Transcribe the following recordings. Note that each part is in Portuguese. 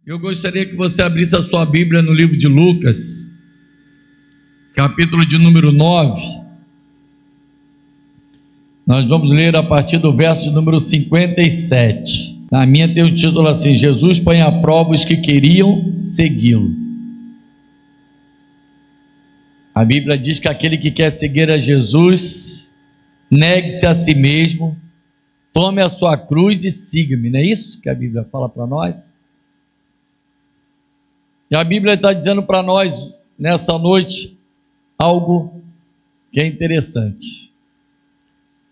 Eu gostaria que você abrisse a sua Bíblia no livro de Lucas, capítulo de número 9. Nós vamos ler a partir do verso de número 57. Na minha tem o título assim: Jesus põe à prova os que queriam segui-lo. A Bíblia diz que aquele que quer seguir a Jesus, negue-se a si mesmo, tome a sua cruz e siga-me. Não é isso que a Bíblia fala para nós? E a Bíblia está dizendo para nós, nessa noite, algo que é interessante.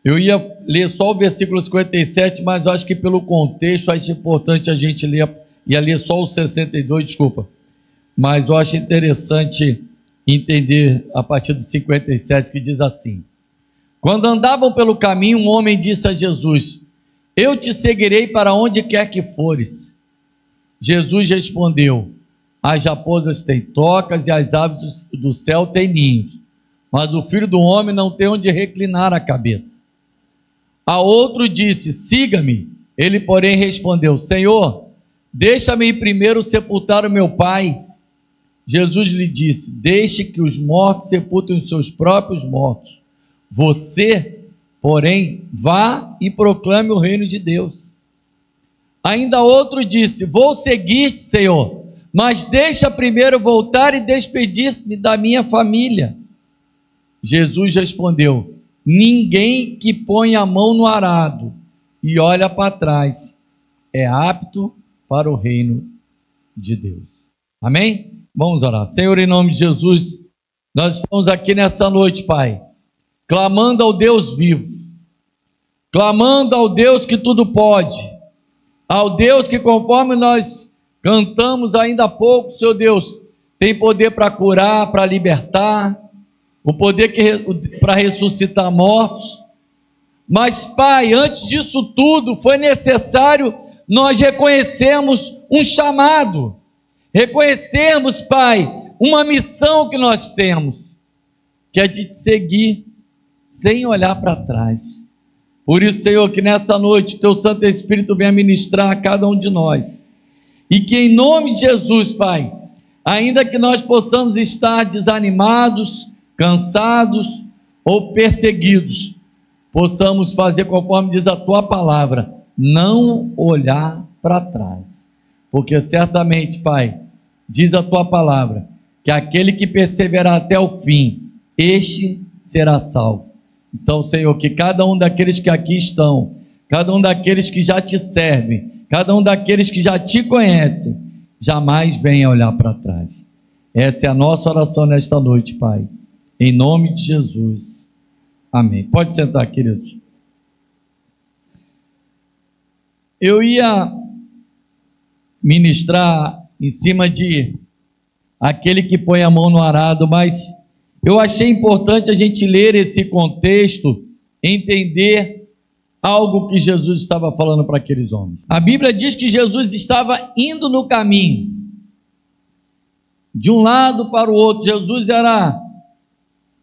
Eu ia ler só o versículo 57, mas eu acho que pelo contexto, acho importante a gente ler, ia ler só o 62, desculpa. Mas eu acho interessante entender a partir do 57, que diz assim: quando andavam pelo caminho, um homem disse a Jesus: eu te seguirei para onde quer que fores. Jesus respondeu: as raposas têm tocas e as aves do céu têm ninhos, mas o Filho do Homem não tem onde reclinar a cabeça. A outro disse: siga-me. Ele, porém, respondeu: Senhor, deixa-me ir primeiro sepultar o meu pai. Jesus lhe disse: deixe que os mortos sepultem os seus próprios mortos. Você, porém, vá e proclame o reino de Deus. Ainda outro disse: vou seguir-te, Senhor, mas deixa primeiro voltar e despedir-me da minha família. Jesus respondeu: ninguém que põe a mão no arado e olha para trás é apto para o reino de Deus. Amém? Vamos orar. Senhor, em nome de Jesus, nós estamos aqui nessa noite, Pai, clamando ao Deus vivo, clamando ao Deus que tudo pode, ao Deus que, conforme nós cantamos ainda há pouco, Senhor Deus, tem poder para curar, para libertar, o poder para ressuscitar mortos. Mas, Pai, antes disso tudo, foi necessário nós reconhecermos um chamado, reconhecermos, Pai, uma missão que nós temos, que é de te seguir sem olhar para trás. Por isso, Senhor, que nessa noite Teu Santo Espírito venha ministrar a cada um de nós, e que em nome de Jesus, Pai, ainda que nós possamos estar desanimados, cansados ou perseguidos, possamos fazer conforme diz a Tua palavra, não olhar para trás, porque certamente, Pai, diz a Tua palavra, que aquele que perseverar até o fim, este será salvo. Então, Senhor, que cada um daqueles que aqui estão, cada um daqueles que já Te servem, cada um daqueles que já Te conhecem, jamais venha olhar para trás. Essa é a nossa oração nesta noite, Pai, em nome de Jesus, amém. Pode sentar, queridos. Eu ia ministrar em cima de aquele que põe a mão no arado, mas eu achei importante a gente ler esse contexto, entender algo que Jesus estava falando para aqueles homens. A Bíblia diz que Jesus estava indo no caminho, de um lado para o outro. Jesus era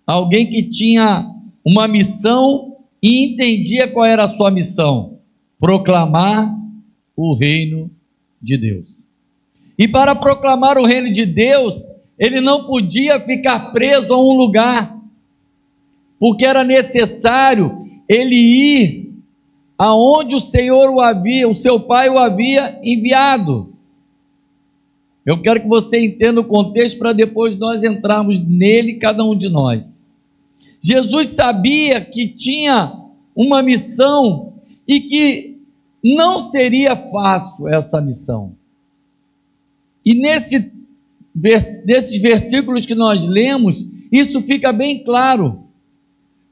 alguém que tinha uma missão e entendia qual era a sua missão: proclamar o reino de Deus. E para proclamar o reino de Deus, ele não podia ficar preso a um lugar, porque era necessário ele ir aonde o Senhor o havia, o seu Pai o havia enviado. Eu quero que você entenda o contexto para depois nós entrarmos nele, cada um de nós. Jesus sabia que tinha uma missão e que não seria fácil essa missão. E nesses versículos que nós lemos, isso fica bem claro.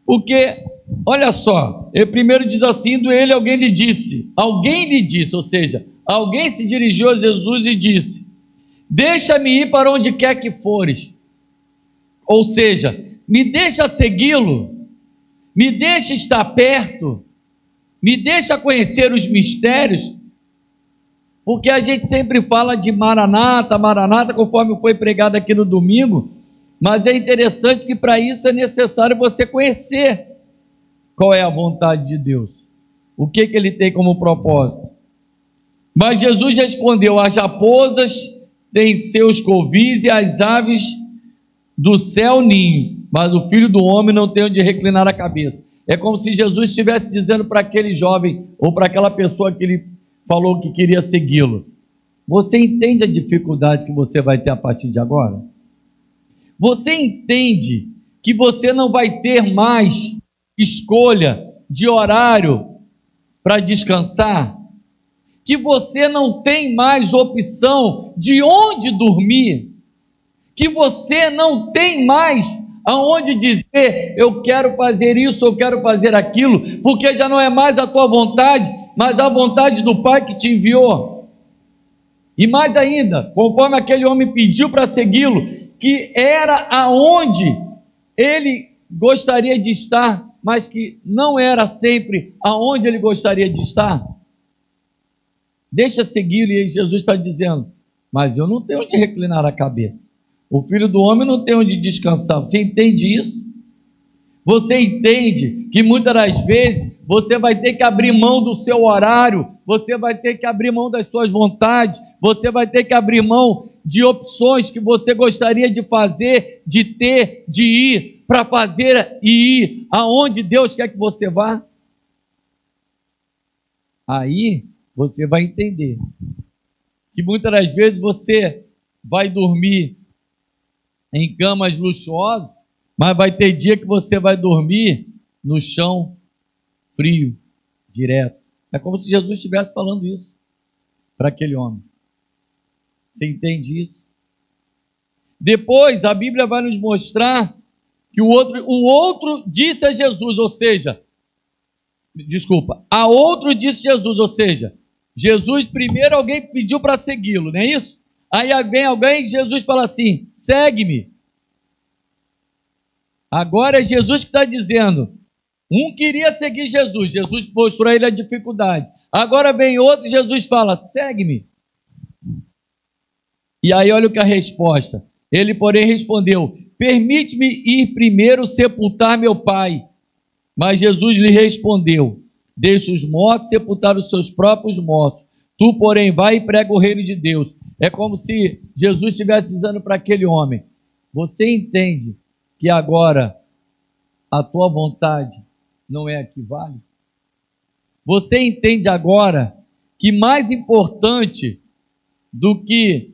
Porque, olha só, ele primeiro diz assim, do ele, alguém lhe disse, ou seja, alguém se dirigiu a Jesus e disse: deixa-me ir para onde quer que fores. Ou seja, me deixa segui-lo, me deixa estar perto, me deixa conhecer os mistérios, porque a gente sempre fala de Maranata, Maranata, conforme foi pregado aqui no domingo, mas é interessante que para isso é necessário você conhecer qual é a vontade de Deus, o que Ele tem como propósito. Mas Jesus respondeu: as raposas têm seus covis e as aves do céu ninho, mas o Filho do Homem não tem onde reclinar a cabeça. É como se Jesus estivesse dizendo para aquele jovem, ou para aquela pessoa que ele falou que queria segui-lo: você entende a dificuldade que você vai ter a partir de agora? Você entende que você não vai ter mais escolha de horário para descansar? Que você não tem mais opção de onde dormir? Que você não tem mais aonde dizer: eu quero fazer isso, eu quero fazer aquilo, porque já não é mais a tua vontade, mas a vontade do Pai que te enviou. E mais ainda, conforme aquele homem pediu para segui-lo, que era aonde ele gostaria de estar, mas que não era sempre aonde ele gostaria de estar. Deixa segui-lo, e Jesus está dizendo: mas eu não tenho onde reclinar a cabeça. O Filho do Homem não tem onde descansar. Você entende isso? Você entende que muitas das vezes você vai ter que abrir mão do seu horário, você vai ter que abrir mão das suas vontades, você vai ter que abrir mão de opções que você gostaria de fazer, de ter, de ir, para fazer e ir aonde Deus quer que você vá? Aí você vai entender que muitas das vezes você vai dormir em camas luxuosas, mas vai ter dia que você vai dormir no chão frio, direto. É como se Jesus estivesse falando isso para aquele homem. Você entende isso? Depois a Bíblia vai nos mostrar que o outro disse a Jesus, ou seja, a outro disse Jesus, ou seja, Jesus primeiro alguém pediu para segui-lo, não é isso? Aí vem alguém, Jesus fala assim: segue-me. Agora é Jesus que está dizendo. Um queria seguir Jesus, Jesus mostrou a ele a dificuldade. Agora vem outro, Jesus fala: segue-me. E aí olha o que a resposta. Ele, porém, respondeu: permite-me ir primeiro sepultar meu pai. Mas Jesus lhe respondeu: deixa os mortos sepultar os seus próprios mortos. Tu, porém, vai e prega o reino de Deus. É como se Jesus estivesse dizendo para aquele homem: você entende que agora a tua vontade não é a que vale? Você entende agora que mais importante do que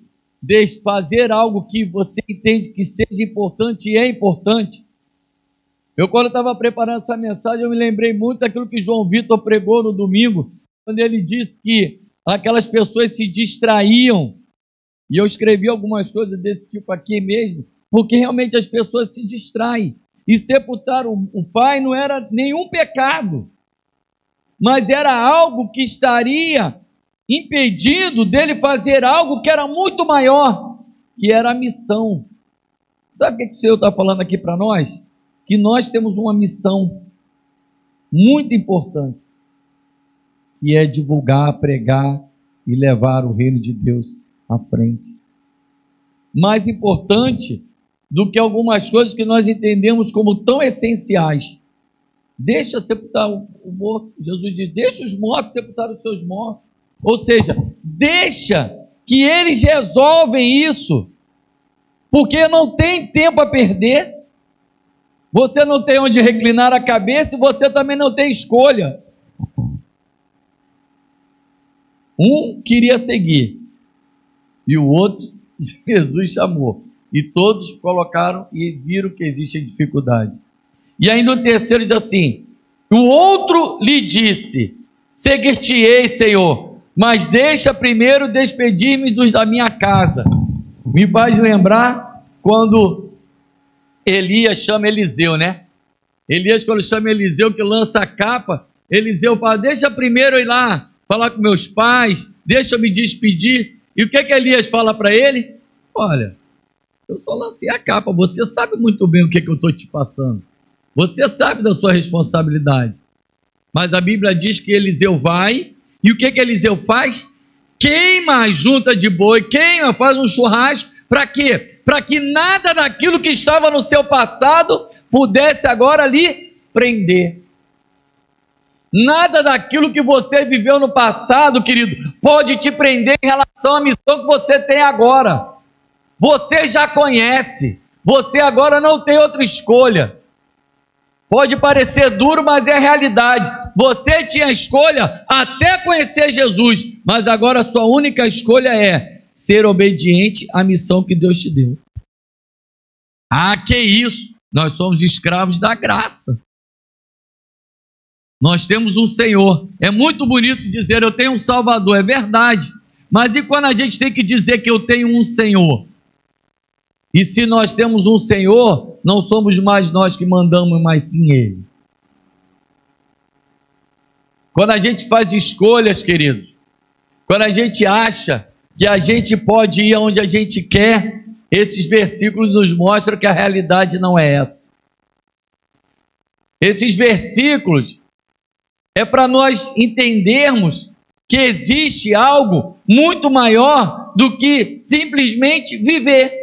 fazer algo que você entende que seja importante e é importante? Eu, quando estava preparando essa mensagem, eu me lembrei muito daquilo que João Vitor pregou no domingo, quando ele disse que aquelas pessoas se distraíam. E eu escrevi algumas coisas desse tipo aqui mesmo, porque realmente as pessoas se distraem. E sepultar o pai não era nenhum pecado, mas era algo que estaria impedindo dele fazer algo que era muito maior, que era a missão. Sabe o que o Senhor está falando aqui para nós? Que nós temos uma missão muito importante, que é divulgar, pregar e levar o reino de Deus à frente. Mais importante do que algumas coisas que nós entendemos como tão essenciais. Deixa sepultar o morto. Jesus diz: deixa os mortos sepultar os seus mortos. Ou seja, deixa que eles resolvem isso, porque não tem tempo a perder. Você não tem onde reclinar a cabeça e você também não tem escolha. Um queria seguir e o outro Jesus chamou. E todos colocaram e viram que existe dificuldade. E ainda o terceiro diz assim: o outro lhe disse: seguir-te-ei, Senhor, mas deixa primeiro despedir-me dos da minha casa. Me faz lembrar quando Elias chama Eliseu, né? Elias, quando chama Eliseu, que lança a capa, Eliseu fala: deixa primeiro eu ir lá falar com meus pais, deixa eu me despedir. E o que Elias fala para ele? Olha, eu só lancei a capa, você sabe muito bem o que eu estou te passando, você sabe da sua responsabilidade. Mas a Bíblia diz que Eliseu vai, e o que Eliseu faz? Queima a junta de boi, queima, faz um churrasco. Para quê? Para que nada daquilo que estava no seu passado pudesse agora lhe prender. Nada daquilo que você viveu no passado, querido, pode te prender em relação à missão que você tem agora. Você já conhece, você agora não tem outra escolha. Pode parecer duro, mas é a realidade. Você tinha a escolha até conhecer Jesus, mas agora a sua única escolha é ser obediente à missão que Deus te deu. Ah, que isso! Nós somos escravos da graça. Nós temos um Senhor. É muito bonito dizer eu tenho um Salvador, é verdade. Mas e quando a gente tem que dizer que eu tenho um Senhor? E se nós temos um Senhor, não somos mais nós que mandamos, mas sim Ele. Quando a gente faz escolhas, queridos, quando a gente acha que a gente pode ir aonde a gente quer, esses versículos nos mostram que a realidade não é essa. Esses versículos é para nós entendermos que existe algo muito maior do que simplesmente viver.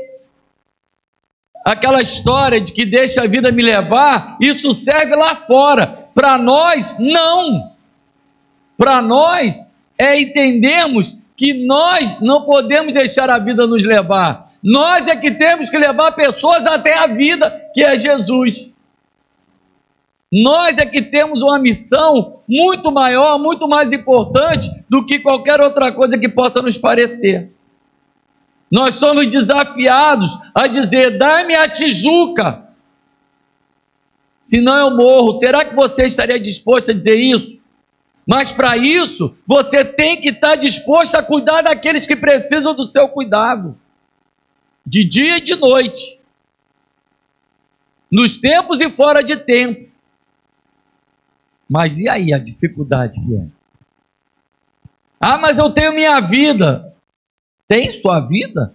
Aquela história de que deixa a vida me levar, isso serve lá fora. Para nós, não. Para nós, é entendermos que nós não podemos deixar a vida nos levar. Nós é que temos que levar pessoas até a vida, que é Jesus. Nós é que temos uma missão muito maior, muito mais importante do que qualquer outra coisa que possa nos parecer. Nós somos desafiados a dizer, dá-me a Tijuca, senão eu morro. Será que você estaria disposto a dizer isso? Mas para isso, você tem que estar disposto a cuidar daqueles que precisam do seu cuidado, de dia e de noite, nos tempos e fora de tempo. Mas e aí a dificuldade que é? Ah, mas eu tenho minha vida. Tem sua vida?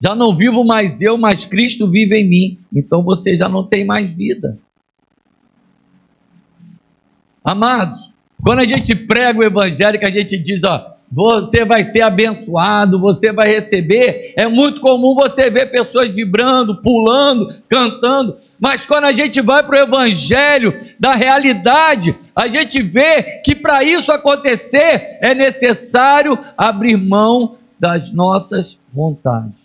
Já não vivo mais eu, mas Cristo vive em mim. Então você já não tem mais vida. Amados, quando a gente prega o evangelho, que a gente diz, ó, você vai ser abençoado, você vai receber, é muito comum você ver pessoas vibrando, pulando, cantando, mas quando a gente vai para o evangelho da realidade, a gente vê que para isso acontecer é necessário abrir mão das nossas vontades.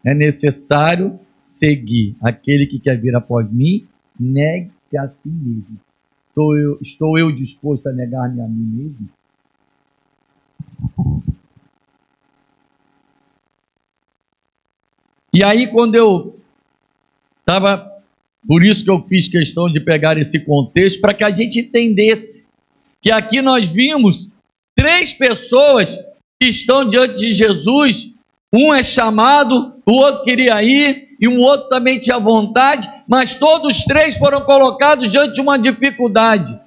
É necessário seguir. Aquele que quer vir após mim, negue-se a si mesmo. Estou eu disposto a negar-me a mim mesmo? E aí, quando eu estava... Por isso que eu fiz questão de pegar esse contexto, para que a gente entendesse que aqui nós vimos 3 pessoas que estão diante de Jesus. Um é chamado, o outro queria ir, e um outro também tinha vontade, mas todos 3 foram colocados diante de uma dificuldade.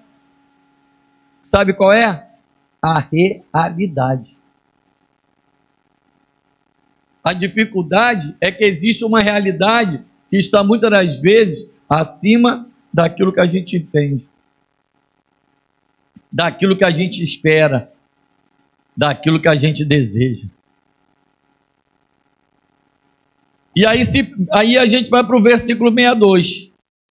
Sabe qual é? A realidade. A dificuldade é que existe uma realidade que está muitas das vezes acima daquilo que a gente entende, daquilo que a gente espera, daquilo que a gente deseja. E aí a gente vai para o versículo 62.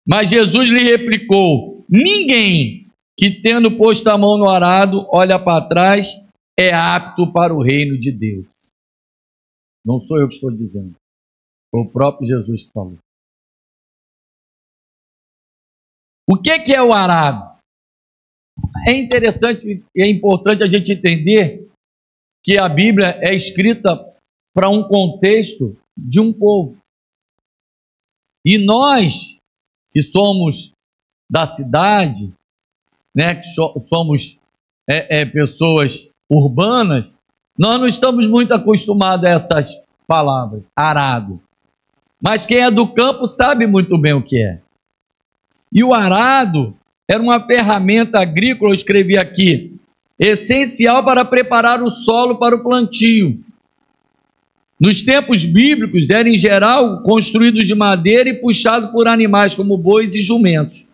Mas Jesus lhe replicou: ninguém que, tendo posto a mão no arado, olha para trás, é apto para o reino de Deus. Não sou eu que estou dizendo, foi o próprio Jesus que falou. O que é o arado? É interessante e é importante a gente entender que a Bíblia é escrita para um contexto de um povo. E nós, que somos da cidade, né, que somos pessoas urbanas, nós não estamos muito acostumados a essas palavras, arado. Mas quem é do campo sabe muito bem o que é. E o arado era uma ferramenta agrícola, eu escrevi aqui, essencial para preparar o solo para o plantio. Nos tempos bíblicos, era em geral construídos de madeira e puxado por animais como bois e jumentos.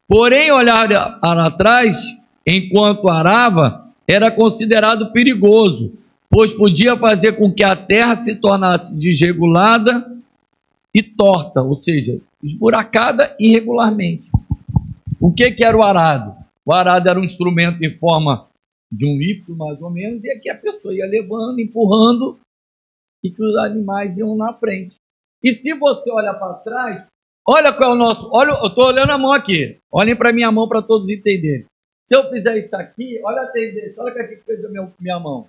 Porém, olhar para trás, enquanto arava, era considerado perigoso, pois podia fazer com que a terra se tornasse desregulada e torta, ou seja, esburacada irregularmente. O que era o arado? O arado era um instrumento em forma de um híbrido, mais ou menos, e aqui a pessoa ia levando, empurrando, e que os animais iam na frente. E se você olhar para trás, olha qual é o nosso... Olha, eu estou olhando a mão aqui. Olhem para a minha mão para todos entenderem. Se eu fizer isso aqui, olha a tendência, olha o que aqui fez a minha mão.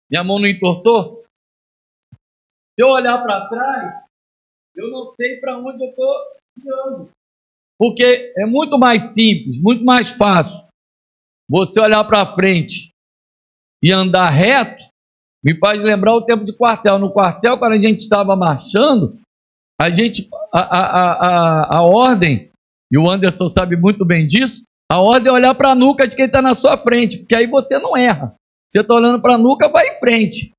Minha mão não entortou? Se eu olhar para trás, eu não sei para onde eu estou guiando. Porque é muito mais simples, muito mais fácil você olhar para frente e andar reto. Me faz lembrar o tempo de quartel. No quartel, quando a gente estava marchando, a ordem, e o Anderson sabe muito bem disso, a ordem é olhar para a nuca de quem está na sua frente, porque aí você não erra. Você está olhando para a nuca, vai em frente.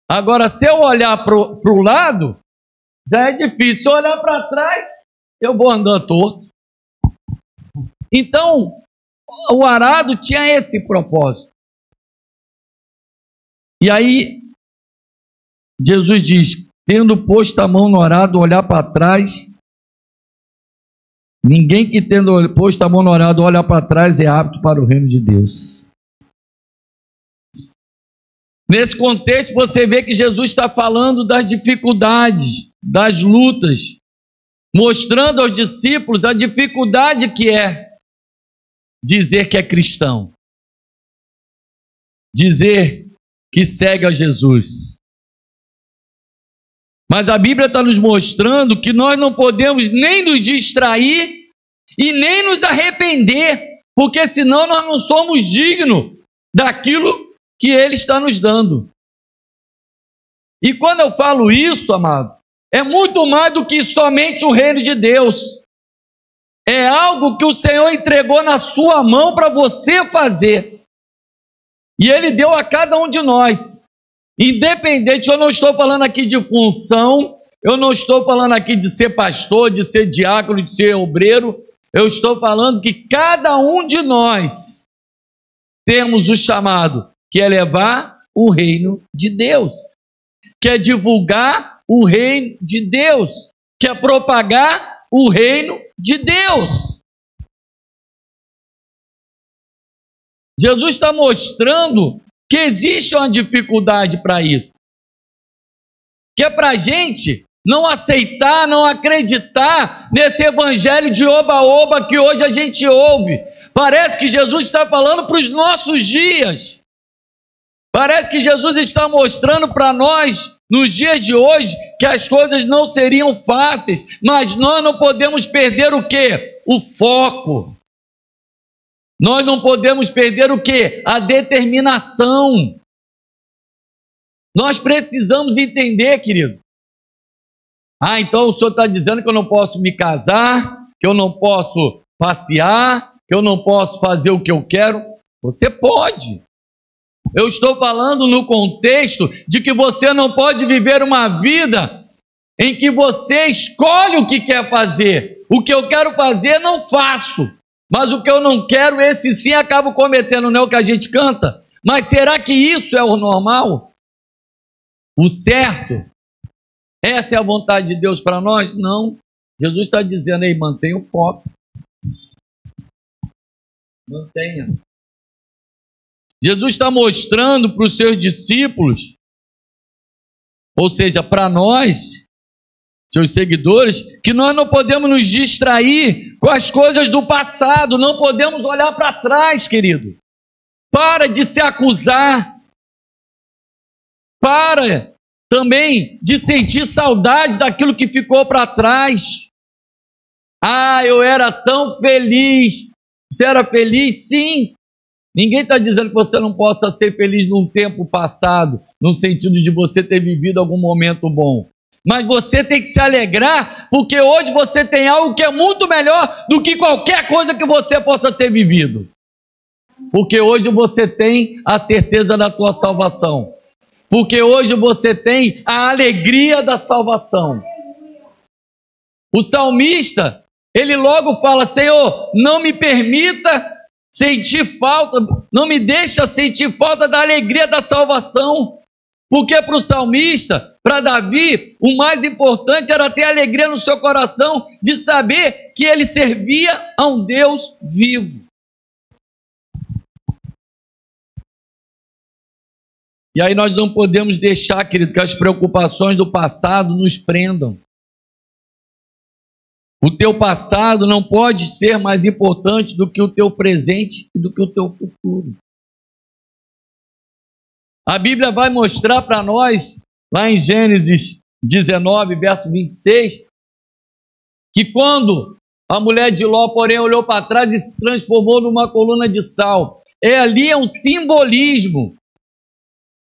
Agora, se eu olhar para o lado, já é difícil. Se eu olhar para trás, eu vou andando torto. Então, o arado tinha esse propósito. E aí, Jesus diz, tendo posto a mão no arado, olhar para trás, ninguém que tendo posto a mão no arado, olhar para trás, é apto para o reino de Deus. Nesse contexto, você vê que Jesus está falando das dificuldades, das lutas, mostrando aos discípulos a dificuldade que é dizer que é cristão, dizer que segue a Jesus. Mas a Bíblia está nos mostrando que nós não podemos nem nos distrair e nem nos arrepender, porque senão nós não somos dignos daquilo que Ele está nos dando. E quando eu falo isso, amado, é muito mais do que somente o reino de Deus. É algo que o Senhor entregou na sua mão para você fazer. E Ele deu a cada um de nós. Independente, eu não estou falando aqui de função, eu não estou falando aqui de ser pastor, de ser diácono, de ser obreiro. Eu estou falando que cada um de nós temos o chamado, que é levar o reino de Deus, que é divulgar o reino de Deus, que é propagar o reino de Deus. Jesus está mostrando que existe uma dificuldade para isso, que é para a gente não aceitar, não acreditar nesse evangelho de oba-oba que hoje a gente ouve. Parece que Jesus está falando para os nossos dias. Parece que Jesus está mostrando para nós, nos dias de hoje, que as coisas não seriam fáceis, mas nós não podemos perder o quê? O foco. Nós não podemos perder o quê? A determinação. Nós precisamos entender, querido. Então o senhor está dizendo que eu não posso me casar, que eu não posso passear, que eu não posso fazer o que eu quero. Você pode. Eu estou falando no contexto de que você não pode viver uma vida em que você escolhe o que quer fazer. O que eu quero fazer, não faço. Mas o que eu não quero, esse sim acabo cometendo, não é o que a gente canta? Mas será que isso é o normal? O certo? Essa é a vontade de Deus para nós? Não. Jesus está dizendo aí, mantenha o foco. Mantenha. Jesus está mostrando para os seus discípulos, ou seja, para nós, seus seguidores, que nós não podemos nos distrair com as coisas do passado, não podemos olhar para trás, querido. Para de se acusar. Para também de sentir saudade daquilo que ficou para trás. Eu era tão feliz. Você era feliz? Sim. Ninguém está dizendo que você não possa ser feliz num tempo passado, no sentido de você ter vivido algum momento bom. Mas você tem que se alegrar, porque hoje você tem algo que é muito melhor do que qualquer coisa que você possa ter vivido. Porque hoje você tem a certeza da tua salvação. Porque hoje você tem a alegria da salvação. O salmista, ele logo fala, Senhor, não me permita sentir falta, não me deixa sentir falta da alegria da salvação. Porque para o salmista, para Davi, o mais importante era ter alegria no seu coração de saber que ele servia a um Deus vivo. E aí nós não podemos deixar, querido, que as preocupações do passado nos prendam. O teu passado não pode ser mais importante do que o teu presente e do que o teu futuro. A Bíblia vai mostrar para nós, lá em Gênesis 19, verso 26, que quando a mulher de Ló, porém, olhou para trás e se transformou numa coluna de sal. Ali é um simbolismo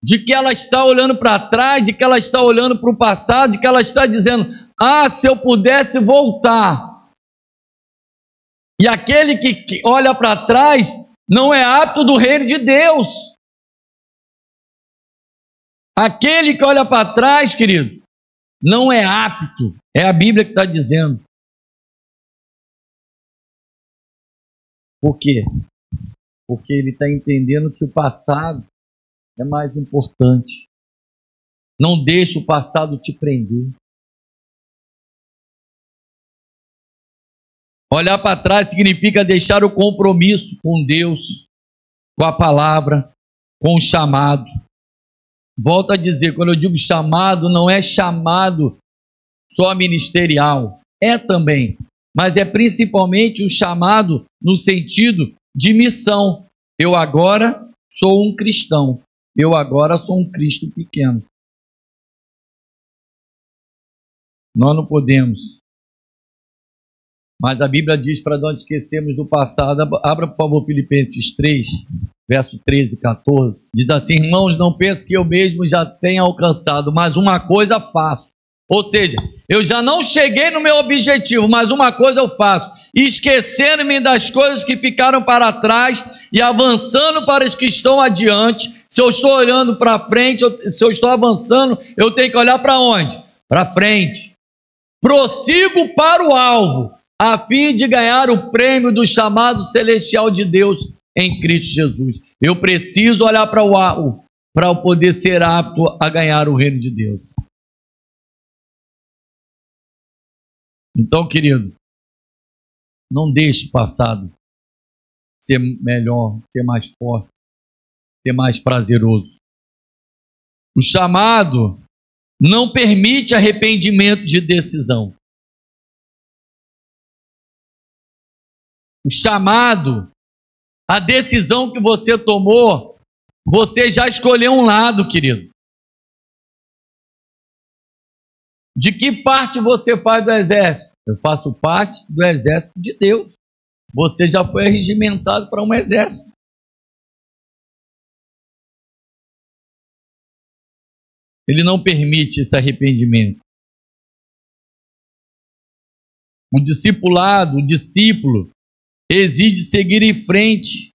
de que ela está olhando para trás, de que ela está olhando para o passado, de que ela está dizendo: ah, se eu pudesse voltar. E aquele que olha para trás não é apto do reino de Deus. Aquele que olha para trás, querido, não é apto. É a Bíblia que está dizendo. Por quê? Porque ele está entendendo que o passado é mais importante. Não deixe o passado te prender. Olhar para trás significa deixar o compromisso com Deus, com a palavra, com o chamado. Volto a dizer, quando eu digo chamado, não é chamado só ministerial. É também, mas é principalmente o chamado no sentido de missão. Eu agora sou um cristão. Eu agora sou um Cristo pequeno. Nós não podemos. Mas a Bíblia diz para nós esquecermos do passado. Abra, por favor, Filipenses 3, verso 13 e 14. Diz assim: irmãos, não penso que eu mesmo já tenha alcançado, mas uma coisa faço. Ou seja, eu já não cheguei no meu objetivo, mas uma coisa eu faço: esquecendo-me das coisas que ficaram para trás e avançando para as que estão adiante. Se eu estou olhando para frente, se eu estou avançando, eu tenho que olhar para onde? Para frente. Prossigo para o alvo, a fim de ganhar o prêmio do chamado celestial de Deus em Cristo Jesus. Eu preciso olhar para o alvo para eu poder ser apto a ganhar o reino de Deus. Então, querido, não deixe o passado ser melhor, ser mais forte, ser mais prazeroso. O chamado não permite arrependimento de decisão. O chamado, a decisão que você tomou, você já escolheu um lado, querido. De que parte você faz do exército? Eu faço parte do exército de Deus. Você já foi regimentado para um exército. Ele não permite esse arrependimento. O discipulado, o discípulo, exige seguir em frente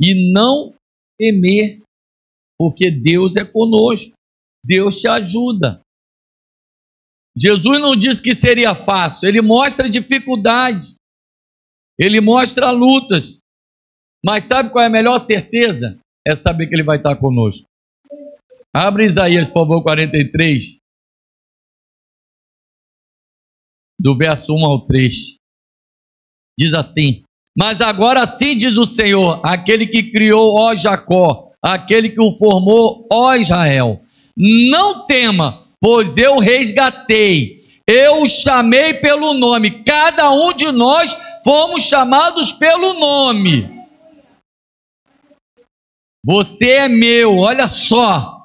e não temer, porque Deus é conosco. Deus te ajuda. Jesus não disse que seria fácil, ele mostra dificuldade, ele mostra lutas, mas sabe qual é a melhor certeza? É saber que ele vai estar conosco. Abre Isaías, por favor, 43, do verso 1 ao 3. Diz assim: mas agora sim diz o Senhor, aquele que criou, ó Jacó, aquele que o formou, ó Israel: não tema, pois eu resgatei, eu o chamei pelo nome. Cada um de nós fomos chamados pelo nome. Você é meu, olha só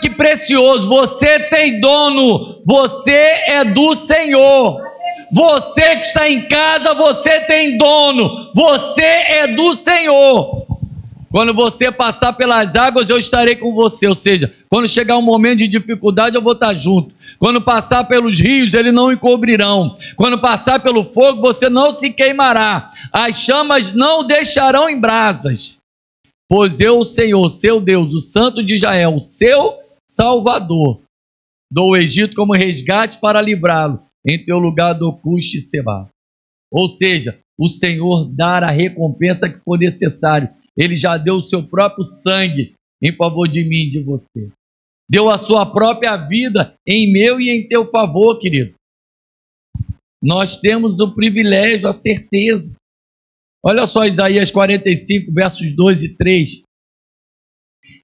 que precioso. Você tem dono, você é do Senhor. Você que está em casa, você tem dono, você é do Senhor. Quando você passar pelas águas, eu estarei com você. Ou seja, quando chegar um momento de dificuldade, eu vou estar junto. Quando passar pelos rios, eles não encobrirão. Quando passar pelo fogo, você não se queimará. As chamas não deixarão em brasas. Pois eu, o Senhor, seu Deus, o Santo de Israel, o seu Salvador, dou o Egito como resgate para livrá-lo. Em teu lugar dou custe e Sebá. Ou seja, o Senhor dará a recompensa que for necessário. Ele já deu o seu próprio sangue em favor de mim e de você. Deu a sua própria vida em meu e em teu favor, querido. Nós temos o privilégio, a certeza. Olha só Isaías 45, versos 2 e 3.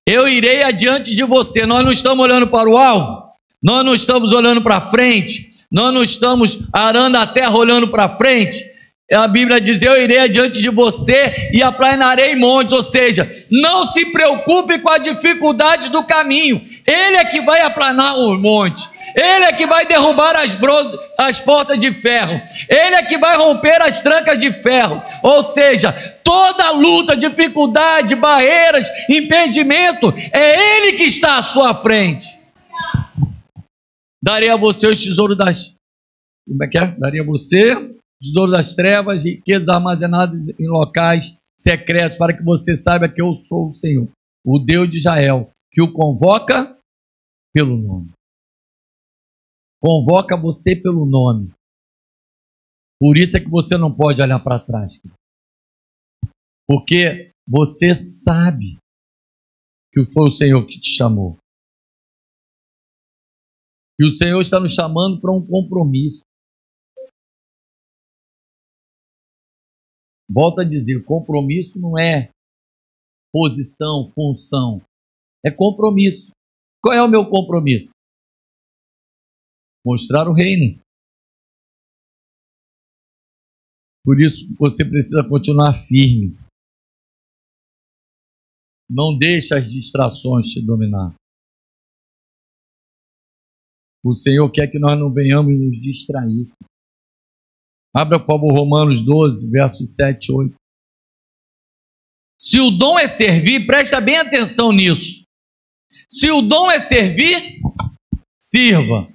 Eu irei adiante de você. Nós não estamos olhando para o alvo, nós não estamos olhando para frente, nós não estamos arando a terra olhando para frente. A Bíblia diz: eu irei adiante de você e aplanarei montes. Ou seja, não se preocupe com a dificuldade do caminho. Ele é que vai aplanar o monte. Ele é que vai derrubar as portas de ferro. Ele é que vai romper as trancas de ferro. Ou seja, toda luta, dificuldade, barreiras, impedimento, é Ele que está à sua frente. Darei a você os tesouros das... Como é que é? Darei a você... tesouro das trevas, riquezas armazenadas em locais secretos, para que você saiba que eu sou o Senhor, o Deus de Israel, que o convoca pelo nome. Convoca você pelo nome. Por isso é que você não pode olhar para trás. Porque você sabe que foi o Senhor que te chamou. E o Senhor está nos chamando para um compromisso. Volto a dizer, compromisso não é posição, função, é compromisso. Qual é o meu compromisso? Mostrar o reino. Por isso você precisa continuar firme. Não deixe as distrações te dominar. O Senhor quer que nós não venhamos nos distrair. Abra, por favor, Romanos 12, versos 7 e 8. Se o dom é servir, presta bem atenção nisso. Se o dom é servir, sirva.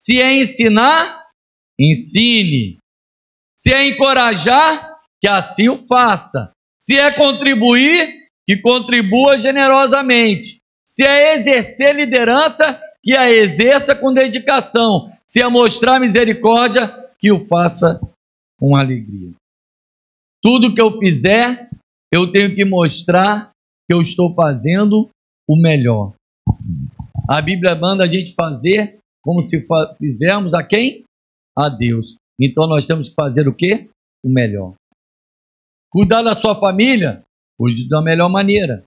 Se é ensinar, ensine. Se é encorajar, que assim o faça. Se é contribuir, que contribua generosamente. Se é exercer liderança, que a exerça com dedicação. Se é mostrar misericórdia, que o faça com alegria. Tudo que eu fizer, eu tenho que mostrar que eu estou fazendo o melhor. A Bíblia manda a gente fazer como se fizermos a quem? A Deus. Então nós temos que fazer o quê? O melhor. Cuidar da sua família, cuide da melhor maneira.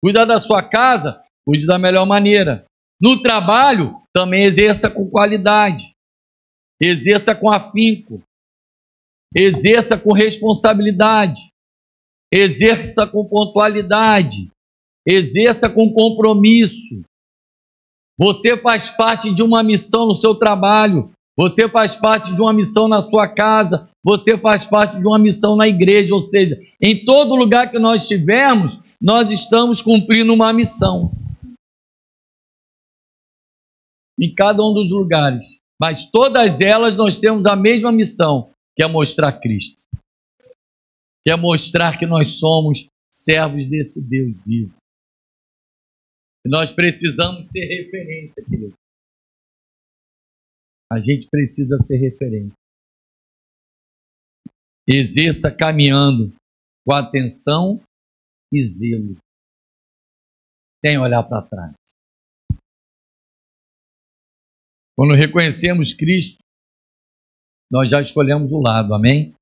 Cuidar da sua casa, cuide da melhor maneira. No trabalho, também exerça com qualidade. Exerça com afinco. Exerça com responsabilidade. Exerça com pontualidade. Exerça com compromisso. Você faz parte de uma missão no seu trabalho. Você faz parte de uma missão na sua casa. Você faz parte de uma missão na igreja. Ou seja, em todo lugar que nós estivermos, nós estamos cumprindo uma missão. Em cada um dos lugares. Mas todas elas nós temos a mesma missão, que é mostrar Cristo. Que é mostrar que nós somos servos desse Deus vivo. E nós precisamos ter referência, querido. A gente precisa ser referência. Exerça caminhando com atenção e zelo. Sem olhar para trás. Quando reconhecemos Cristo, nós já escolhemos o lado, amém?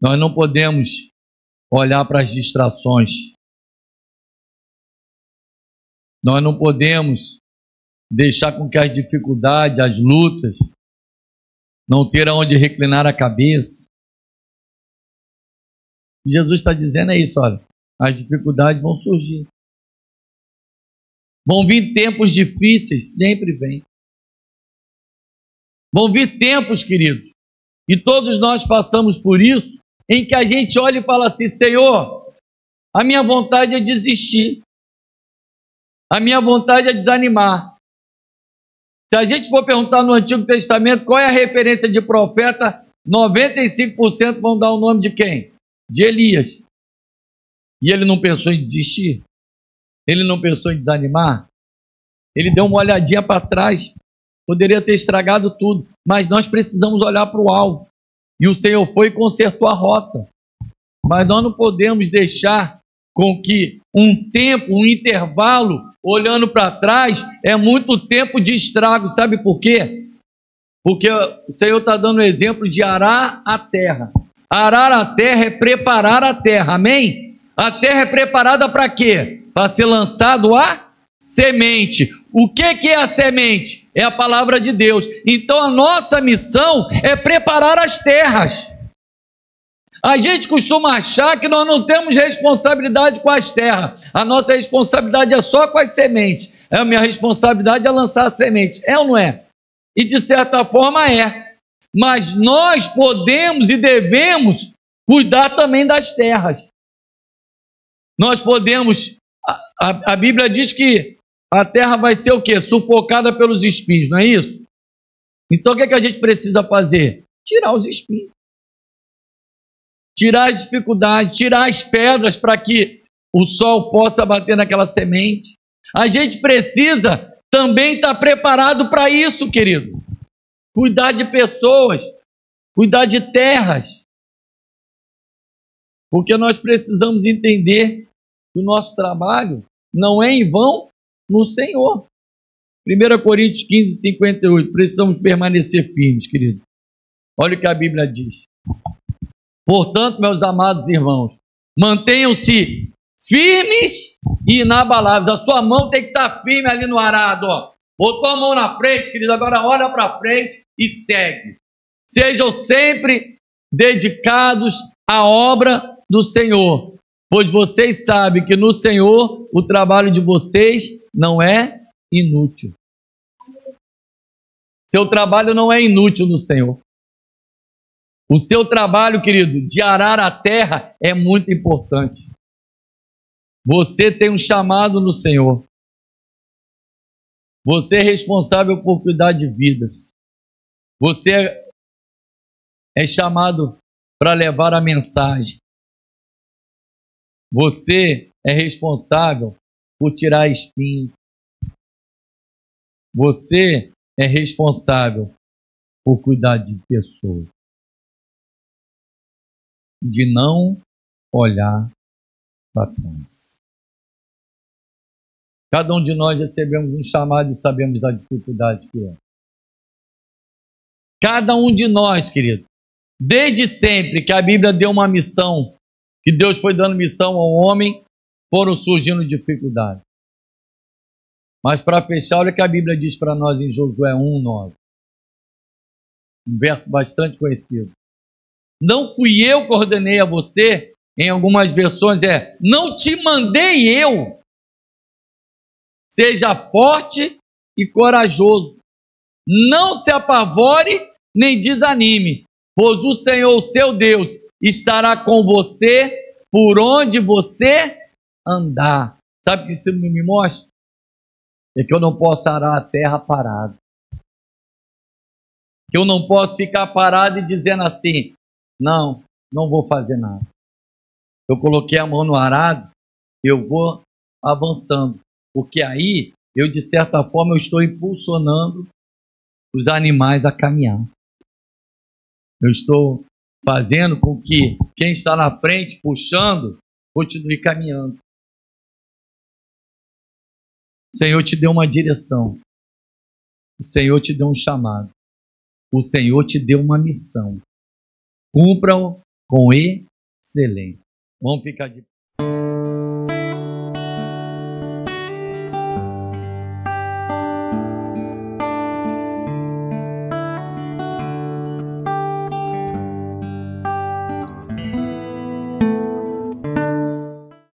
Nós não podemos olhar para as distrações. Nós não podemos deixar com que as dificuldades, as lutas, não ter aonde reclinar a cabeça. Jesus está dizendo é isso, olha, as dificuldades vão surgir. Vão vir tempos difíceis, sempre vem. Vão vir tempos, queridos, e todos nós passamos por isso, em que a gente olha e fala assim, Senhor, a minha vontade é desistir. A minha vontade é desanimar. Se a gente for perguntar no Antigo Testamento qual é a referência de profeta, 95% vão dar o nome de quem? De Elias. E ele não pensou em desistir? Ele não pensou em desanimar? Ele deu uma olhadinha para trás, poderia ter estragado tudo, mas nós precisamos olhar para o alvo. E o Senhor foi e consertou a rota. Mas nós não podemos deixar com que um tempo, um intervalo, olhando para trás, é muito tempo de estrago. Sabe por quê? Porque o Senhor está dando o exemplo de arar a terra. Arar a terra é preparar a terra, amém? A terra é preparada para quê? para ser lançado a semente. O que é a semente? É a palavra de Deus. Então a nossa missão é preparar as terras. A gente costuma achar que nós não temos responsabilidade com as terras. A nossa responsabilidade é só com as sementes. A minha responsabilidade é lançar a semente. É ou não é? E de certa forma é. Mas nós podemos e devemos cuidar também das terras. Nós podemos... A Bíblia diz que a terra vai ser o quê? Sufocada pelos espinhos, não é isso? Então o que a gente precisa fazer? Tirar os espinhos. Tirar as dificuldades, tirar as pedras para que o sol possa bater naquela semente. A gente precisa também estar preparado para isso, querido. Cuidar de pessoas, cuidar de terras. Porque nós precisamos entender que o nosso trabalho não é em vão no Senhor. 1 Coríntios 15, 58. Precisamos permanecer firmes, querido. Olha o que a Bíblia diz. Portanto, meus amados irmãos, mantenham-se firmes e inabaláveis. A sua mão tem que estar firme ali no arado, ó. Botou a mão na frente, querido, agora olha para frente e segue. Sejam sempre dedicados à obra do Senhor, pois vocês sabem que no Senhor o trabalho de vocês não é inútil. Seu trabalho não é inútil no Senhor. O seu trabalho, querido, de arar a terra é muito importante. Você tem um chamado no Senhor. Você é responsável por cuidar de vidas. Você é chamado para levar a mensagem. Você é responsável por tirar espinho. Você é responsável por cuidar de pessoas. De não olhar para trás. Cada um de nós recebemos um chamado e sabemos da dificuldade que é. Cada um de nós, querido, desde sempre que a Bíblia deu uma missão, que Deus foi dando missão ao homem, foram surgindo dificuldades. Mas para fechar, olha o que a Bíblia diz para nós em Josué 1:9. Um verso bastante conhecido. Não fui eu que ordenei a você, em algumas versões não te mandei eu. Seja forte e corajoso. Não se apavore nem desanime, pois o Senhor, seu Deus, estará com você por onde você andar. Sabe o que isso me mostra? É que eu não posso arar a terra parado. Que eu não posso ficar parado e dizendo assim, não vou fazer nada. Eu coloquei a mão no arado, eu vou avançando. Porque aí, eu de certa forma, eu estou impulsionando os animais a caminhar. Eu estou fazendo com que quem está na frente, puxando, continue caminhando. O Senhor te deu uma direção. O Senhor te deu um chamado. O Senhor te deu uma missão. Cumpram com excelência. Vamos ficar de